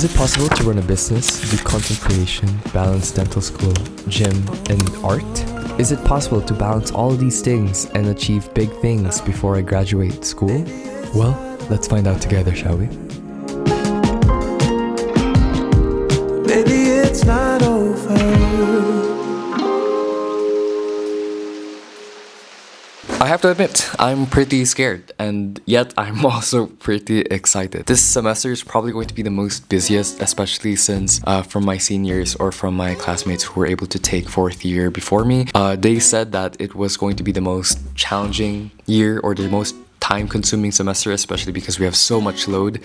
Is it possible to run a business, do content creation, balance dental school, gym, and art? Is it possible to balance all these things and achieve big things before I graduate school? Well, let's find out together, shall we? Baby, it's not over. I have to admit, I'm pretty scared, and yet I'm also pretty excited. This semester is probably going to be the most busiest, especially since from my seniors or from my classmates who were able to take fourth year before me, they said that it was going to be the most challenging year or the most time-consuming semester, especially because we have so much load.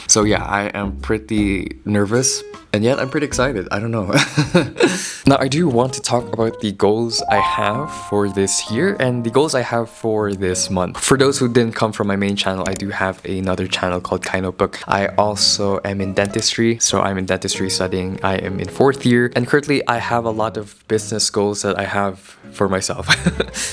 So yeah, I am pretty nervous, and yet I'm pretty excited. I don't know. Now, I do want to talk about the goals I have for this year and the goals I have for this month. For those who didn't come from my main channel, I do have another channel called Kind Notebook. I also am in dentistry, so I'm in dentistry studying. I am in fourth year, and currently I have a lot of business goals that I have for myself.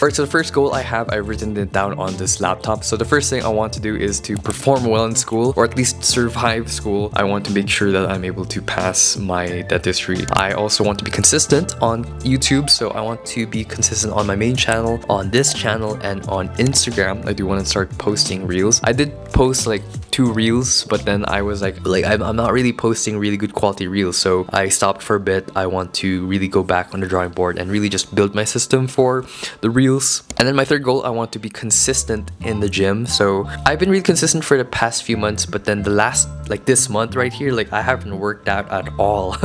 Alright, so the first goal I have, I've written it down on this laptop. So the first thing I want to do is to perform well in school, or at least survive school. I want to make sure that I'm able to pass my dentistry. I also want to be consistent on YouTube, so I want to be consistent on my main channel, on this channel, and on Instagram. I do want to start posting reels. I did post like 2 reels, but then I was like I'm not really posting really good quality reels, so I stopped for a bit. I want to really go back on the drawing board and really just build my system for the reels. And then my third goal, I want to be consistent in the gym. So I've been really consistent for the past few months, but then the last, like this month right here, like I haven't worked out at all.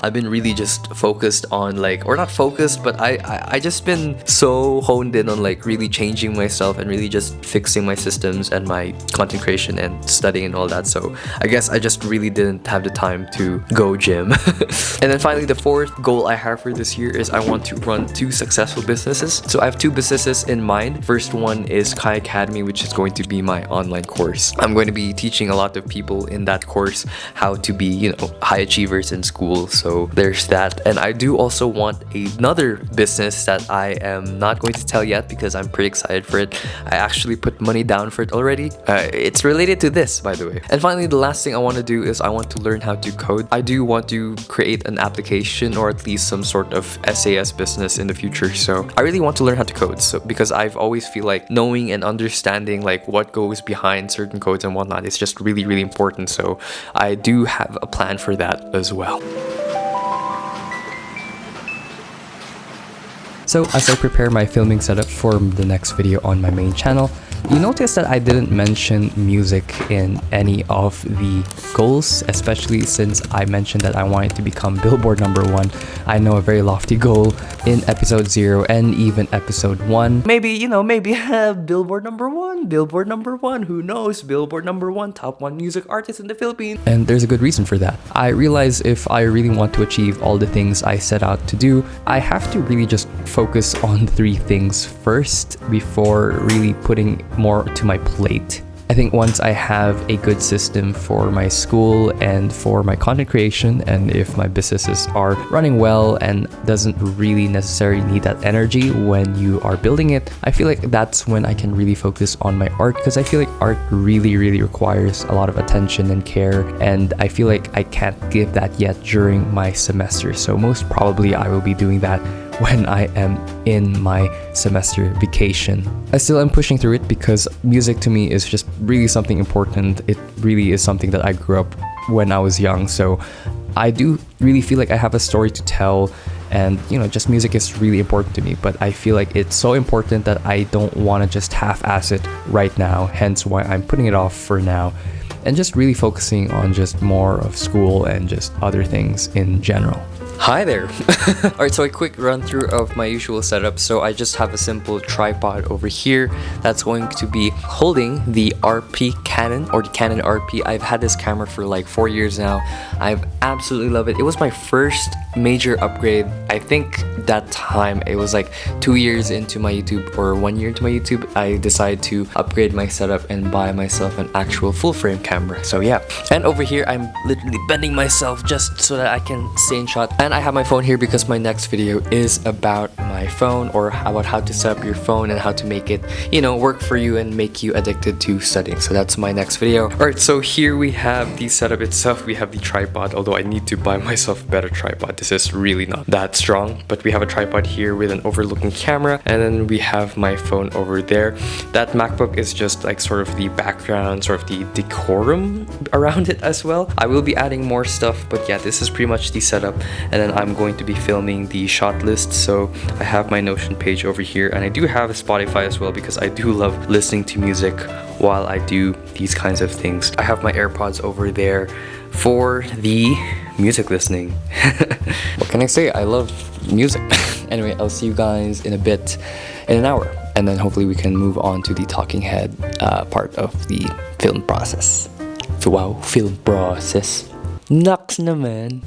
I've been really just focused on like, or not focused, but I just been so honed in on like really changing myself and really just fixing my systems and my content creation and studying and all that. So I guess I just really didn't have the time to go gym. And then finally, the fourth goal I have for this year is I want to run 2 successful businesses. So I have 2 businesses in mind. First one is Kai Academy, which is going to be my online course. I'm going to be teaching a lot of people in that course how to be, you know, high achievers in school. So there's that. And I do also want another business that I am not going to tell yet because I'm pretty excited for it. I actually put money down for it already. It's related to this, by the way. And finally, the last thing I want to do is I want to learn how to code. I do want to create an application or at least some sort of SAS business in the future. So I really want to learn how to code. So because I've always feel like knowing and understanding like what goes behind certain codes and whatnot is just really, really important. So I do have a plan for that as well. So as I prepare my filming setup for the next video on my main channel, you notice that I didn't mention music in any of the goals, especially since I mentioned that I wanted to become Billboard #1. I know, a very lofty goal in episode 0 and even episode 1. Maybe Billboard #1, Billboard #1, who knows? Billboard #1, top 1 music artist in the Philippines. And there's a good reason for that. I realize if I really want to achieve all the things I set out to do, I have to really just focus on 3 things first before really putting more to my plate. I think once I have a good system for my school and for my content creation, and if my businesses are running well and doesn't really necessarily need that energy when you are building it, I feel like that's when I can really focus on my art, because I feel like art really requires a lot of attention and care, and I feel like I can't give that yet during my semester. So most probably I will be doing that when I am in my semester vacation. I still am pushing through it because music to me is just really something important. It really is something that I grew up when I was young, so I do really feel like I have a story to tell, and just music is really important to me, but I feel like it's so important that I don't want to just half-ass it right now, hence why I'm putting it off for now and just really focusing on just more of school and just other things in general. Hi there! Alright, so a quick run through of my usual setup. So I just have a simple tripod over here that's going to be holding the RP Canon, or the Canon RP. I've had this camera for like 4 years now. I absolutely love it. It was my first major upgrade. I think that time it was like 2 years into my YouTube or 1 year into my YouTube, I decided to upgrade my setup and buy myself an actual full frame camera. So yeah, and over here I'm literally bending myself just so that I can stay in shot. And I have my phone here because my next video is about my phone, or about how to set up your phone and how to make it, you know, work for you and make you addicted to studying. So that's my next video. Alright, so here we have the setup itself. We have the tripod, although I need to buy myself a better tripod. This is really not that strong, but we have a tripod here with an overlooking camera, and then we have my phone over there. That MacBook is just like sort of the background, sort of the decorum around it as well. I will be adding more stuff, but yeah, this is pretty much the setup. And then I'm going to be filming the shot list. So I have my Notion page over here, and I do have a Spotify as well because I do love listening to music while I do these kinds of things. I have my AirPods over there for the music listening. What can I say? I love music. Anyway, I'll see you guys in a bit, in an hour, and then hopefully we can move on to the talking head part of the film process. Wow, film process. Naks naman.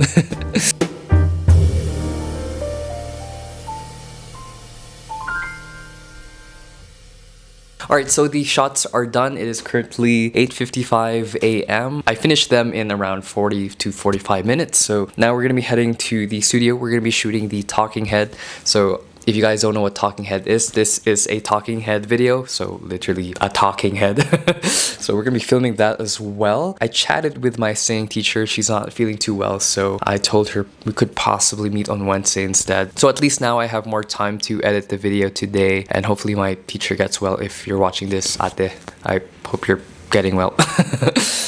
Alright, so the shots are done. It is currently 8:55 a.m. I finished them in around 40 to 45 minutes. So now we're going to be heading to the studio. We're going to be shooting the talking head. So if you guys don't know what talking head is, this is a talking head video. So literally a talking head. So we're gonna be filming that as well. I chatted with my singing teacher. She's not feeling too well, so I told her we could possibly meet on Wednesday instead. So at least now I have more time to edit the video today, and hopefully my teacher gets well. If you're watching this, ate, I hope you're getting well.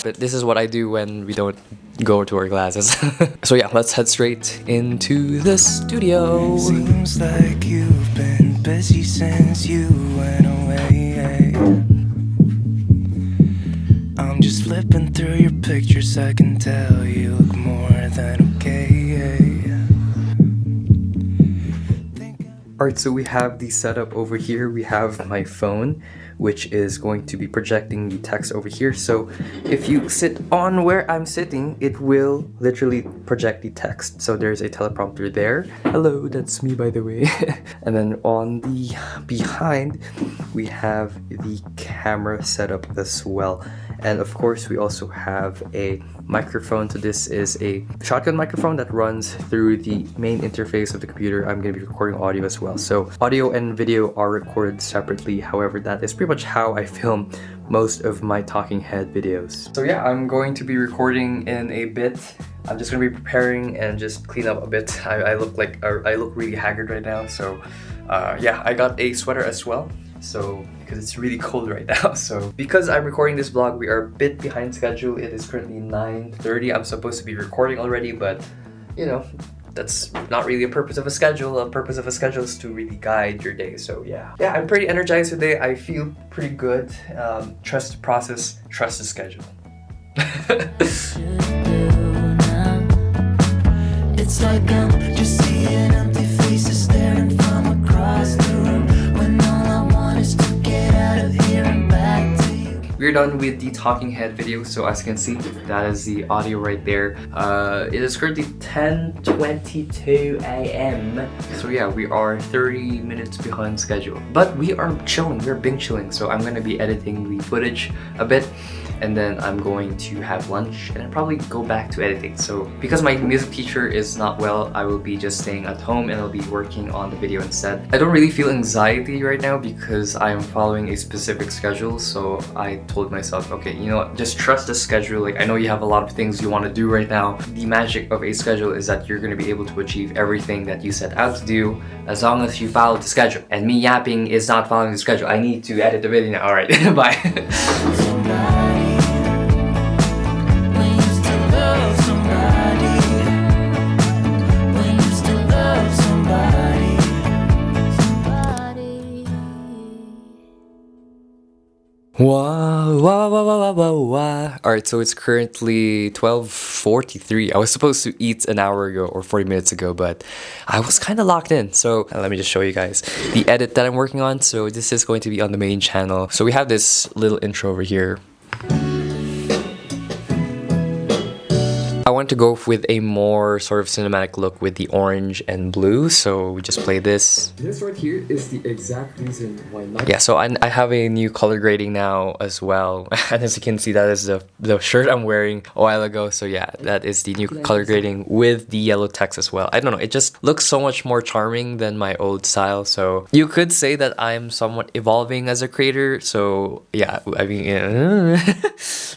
But this is what I do when we don't go to our classes. So yeah, let's head straight into the studio. Seems like you've been busy since you went away. I'm just flipping through your pictures, I can tell you look more than okay. Alright, so we have the setup over here. We have my phone, which is going to be projecting the text over here. So if you sit on where I'm sitting, it will literally project the text. So there's a teleprompter there. Hello, that's me, by the way. And then on the behind, we have the camera setup as well. And of course, we also have a microphone. So this is a shotgun microphone that runs through the main interface of the computer. I'm going to be recording audio as well. So audio and video are recorded separately. However, that is pretty much how I film most of my talking head videos. So yeah, I'm going to be recording in a bit. I'm just going to be preparing and just clean up a bit. I look really haggard right now. So yeah, I got a sweater as well. So because it's really cold right now. So because I'm recording this vlog, we are a bit behind schedule. It is currently 9:30. I'm supposed to be recording already, but you know, that's not really a purpose of a schedule. A purpose of a schedule is to really guide your day. So yeah, I'm pretty energized today. I feel pretty good. Trust the process, trust the schedule. It's like I'm just seeing empty faces staring from across the room, when all I want is to get out of here and back to you. We're done with the talking head video. So as you can see, that is the audio right there. It is currently 10:22 a.m. So yeah, we are 30 minutes behind schedule, but we are chilling. We're bing chilling. So I'm gonna be editing the footage a bit, and then I'm going to have lunch and then probably go back to editing. So because my music teacher is not well, I will be just staying at home and I'll be working on the video instead. I don't really feel anxiety right now because I am following a specific schedule. So I told myself, okay, you know what, just trust the schedule. Like, I know you have a lot of things you want to do right now. The magic of a schedule is that you're going to be able to achieve everything that you set out to do as long as you follow the schedule. And me yapping is not following the schedule. I need to edit the video now. All right, bye. Wow. Alright, so it's currently 12:43. I was supposed to eat an hour ago or 40 minutes ago, but I was kind of locked in. So let me just show you guys the edit that I'm working on. So this is going to be on the main channel. So we have this little intro over here. I want to go with a more sort of cinematic look with the orange and blue, so we just play this. This right here is the exact reason why not. Yeah, so I have a new color grading now as well. And as you can see, that is the shirt I'm wearing a while ago. So yeah, that is the new color grading with the yellow text as well. I don't know, it just looks so much more charming than my old style. So you could say that I'm somewhat evolving as a creator. So yeah, I mean,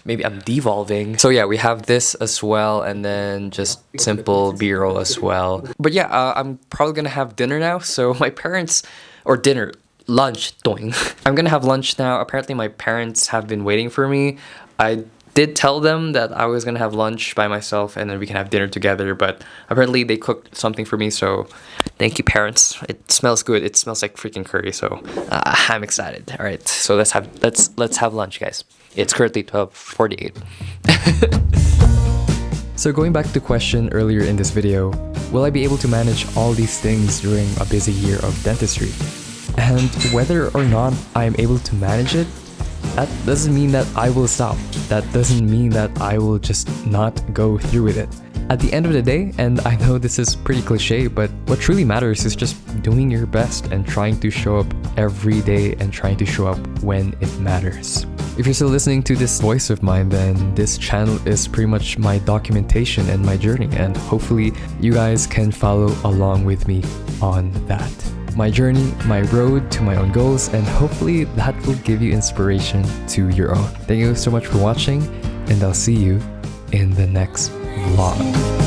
maybe I'm devolving. So yeah, we have this as well, and then just simple b-roll as well. But yeah, I'm probably gonna have dinner now. So my parents, or dinner, lunch, doing. I'm gonna have lunch now. Apparently my parents have been waiting for me. I did tell them that I was gonna have lunch by myself and then we can have dinner together, but apparently they cooked something for me, so thank you, parents. It smells good. It smells like freaking curry, so I'm excited. All right, so let's have lunch, guys. It's currently 12:48. So going back to the question earlier in this video, will I be able to manage all these things during a busy year of dentistry? And whether or not I am able to manage it, that doesn't mean that I will stop. That doesn't mean that I will just not go through with it. At the end of the day, and I know this is pretty cliche, but what truly matters is just doing your best and trying to show up every day and trying to show up when it matters. If you're still listening to this voice of mine, then this channel is pretty much my documentation and my journey, and hopefully you guys can follow along with me on that. My journey, my road to my own goals, and hopefully that will give you inspiration to your own. Thank you so much for watching, and I'll see you in the next vlog.